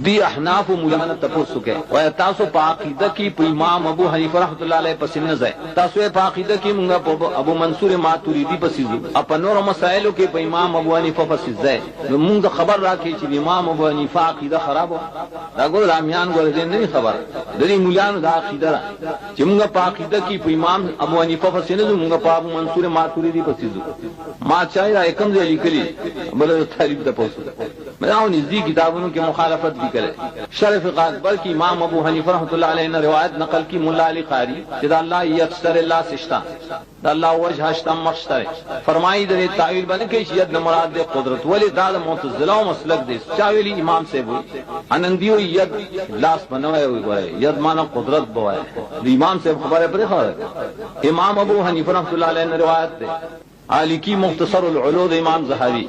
دی احناف مولانا تپوسو کے و تاسو پا عقیدہ کی پا امام ابو حنیفہ رحمت اللہ علیہ پس نزے تاسو پا عقیدہ کی منگا پا ابو منصور ماتوریدی پسیزو اپا نور مسائلو کے پا امام ابو حنیفہ پسیزے منگا خبر راکی چی امام ابو حنیفہ عقیدہ خراب ہو دا گو رامیان گو رزین نہیں خبر دری مولانا دا عقیدہ را چی منگا پا عقیدہ کی پا امام ابو حنیفہ پسیزو منگا پا ابو منصور ماتوریدی پسیزو ما چاہی را اکم دے علی کلی بلد تحریب دا پوسو میں آؤں نزدی کتابوں کے مخالفت بھی کرے شرف اکبر کی امام ابو حنیفہ رحمۃ اللہ علیہ نے روایت نقل کی مولا علی قاری کہ اللہ یکسر اللہ سشتا دا اللہ وجہ ہشتا مخشتر فرمائی در تعویل بن کے ید مراد دے قدرت ولی دا معتزلہ و مسلک دے چاویلی امام سے بو انندیو ید لاس بنوائے ہوئے ید مانا قدرت بوائے امام سے خبر ہے پر خبر امام ابو حنیفہ رحمۃ اللہ علیہ نے روایت دے علی کی مختصر العلوم امام زہری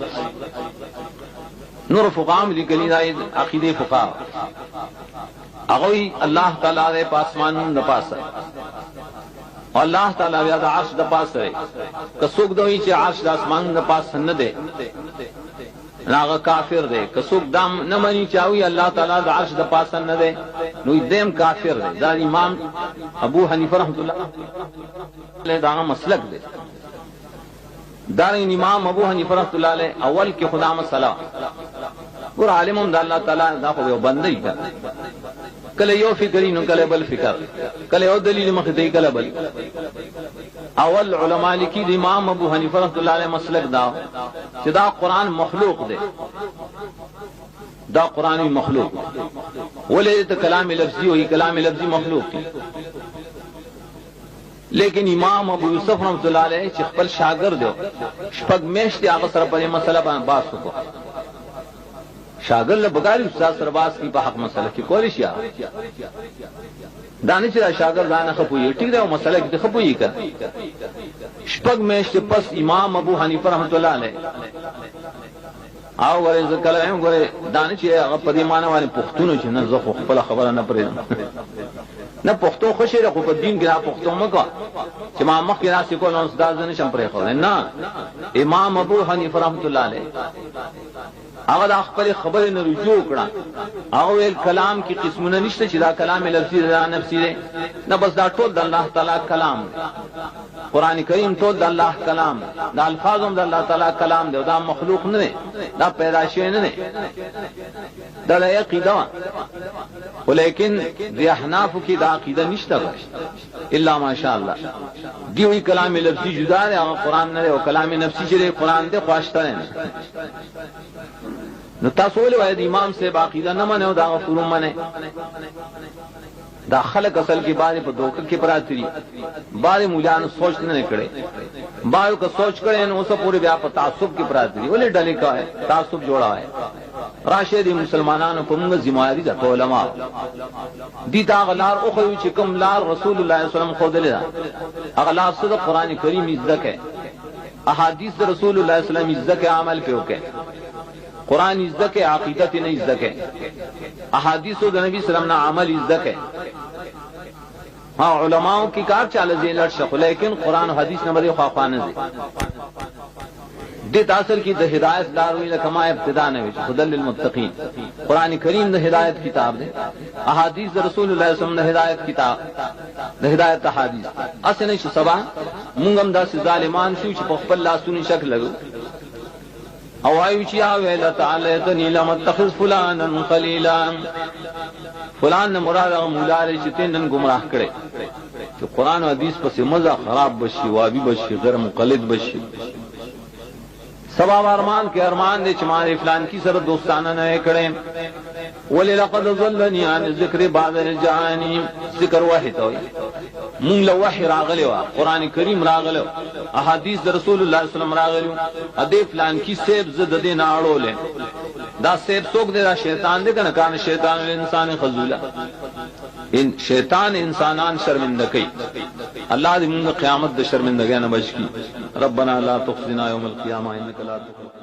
نور فقام لکلی دائی عقید فقا اگوی اللہ تعالیٰ دے پاسمان نپاس ہے اور اللہ تعالیٰ بیاد عرش نپاس ہے کسوک دوئی چے عرش دا اسمان نپاس ندے ناغا کافر دے کسوک دام نمانی چاوی اللہ تعالیٰ دا عرش نپاس ندے نوی دیم کافر دے دا امام ابو حنیفہ رحمت اللہ دا مسلک دے دارین امام ابو حنیفہ رحمۃ اللہ علیہ اول کے خدا مسئلہ اور عالم دا اللہ تعالیٰ دا خو یو بندی کا کله یو فکری نو کله بل فکر کله یو دلیل مخدی کله بل اول علماء لکی د امام ابو حنیفہ رحمۃ اللہ علیہ مسلک دا چې دا قرآن مخلوق دے دا قرآن مخلوق ولې ته کلام لفظی وہی کلام لفظی مخلوق کی لیکن امام ابو یوسف رحمۃ اللہ علیہ چې خپل شاګرد دی شپږ میاشتې هغه سره په مسله باندې بحث وکړ شاګرد له بګاری استاد سره بحث کی په حق مسله کې کولی شي دانش را شاګرد دانه خپوي ټیک دی او مسله کې خپوي کړ شپږ میاشتې پس امام ابو حنیفہ رحمۃ اللہ علیہ او ورې ځکه هم ګوره دانش هغه په دې معنی باندې پښتون چې نه زه خپل خبره نه پرې نه پښتو خوشی رکھو په دین کې پښتو مکو چې ما مخ کې راسي کول نو استاد نه شم پرې خو نه امام ابو حنیفہ رحمۃ اللہ علیہ هغه د خپل خبرې نه رجوع کړه هغه ویل کلام کې قسمونه نشته چې دا کلام لفظي دا نفسي دی نه بس دا ټول د الله تعالی کلام قرآن کریم ټول د الله کلام دا الفاظ هم د الله تعالی کلام دی دا مخلوق نه دی دا پیدا شوی نه دی دا لا عقیده ولیکن دی احناف کی دا عقیده نشته الا ماشاء الله دیوی کلام لفظی جدا دی او قرآن نه او کلام نفسی چې قرآن دی خواشته نه نو تاسو ولې وایي امام سے عقیده نه منو دا غفور منه دا خلق اصل کی بارے پر دوکر کے پراتری بارے مولیان سوچ نہیں کڑے بارے کا سوچ کڑے نو اسے پورے بیا پر تعصب کی پراتری ولی ڈلے کا ہے تعصب جوڑا ہے راشد مسلمانانو په موږ ذمہواری ده علماء دي تا غلار او خو چې کوم لار رسول الله صلی الله علیه وسلم خو دلته اغلار صدق قران کریم عزت ہے احادیث رسول الله صلی الله علیه وسلم عزت کے عمل پہ ہوکے قرآن عزت کے عقیدت نہیں عزت ہے احادیث و نبی صلی اللہ علیہ وسلم عمل عزت ہے ہاں علماء کی کار چال زیلر شخ لیکن قرآن و حدیث نمبر خواخوانے دے دیت اصل کی ہدایت داروی لکما ابتدا نوی خدل للمتقین قرآن کریم دا ہدایت کتاب دے احادیث دا رسول اللہ صلی اللہ علیہ وسلم دا ہدایت کتاب دا ہدایت احادیث اصل نہیں شو سبا منگم دا سی ظالمان شو چی پخپل اللہ سنی شکل لگو او آئیو چی آویل تعالیتنی لم اتخذ فلانا خلیلا فلان مراد مولاری چی تینن گمراہ کرے کہ قرآن و حدیث پس مزہ خراب بشی وابی بشی غیر مقلد بشی سباب ارمان کے ارمان دے چمارے فلان کی سر دوستانہ نئے کڑے ولی لقد ظلنی عن ذکر بعد الجانی ذکر وحی توی مونگ لوحی راغلیو قرآن کریم راغلیو احادیث رسول اللہ صلی اللہ علیہ وسلم راغلیو ادے فلان کی سیب زد دے ناڑو لے دا سیب سوک دے دا شیطان دے کنا کان شیطان الانسان خزولا ان شیطان انسانان شرمندگی اللہ دی مونگ قیامت دے شرمندگی نبچ کی ربنا لا تخزنا یوم القیامہ انک لا تخزنا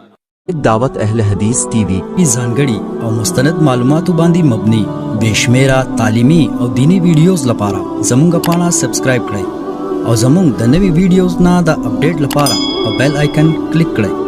دعوت اہل حدیث ٹی وی کی ځانګړي او مستند معلوماتو باندې مبني بشمیره تعلیمي او دینی ویډیوز لپاره زموږ پاڼه سبسکرایب کړئ او زموږ د نوي ویډیوز نه د اپډیټ لپاره په بیل آیکن کلیک کړئ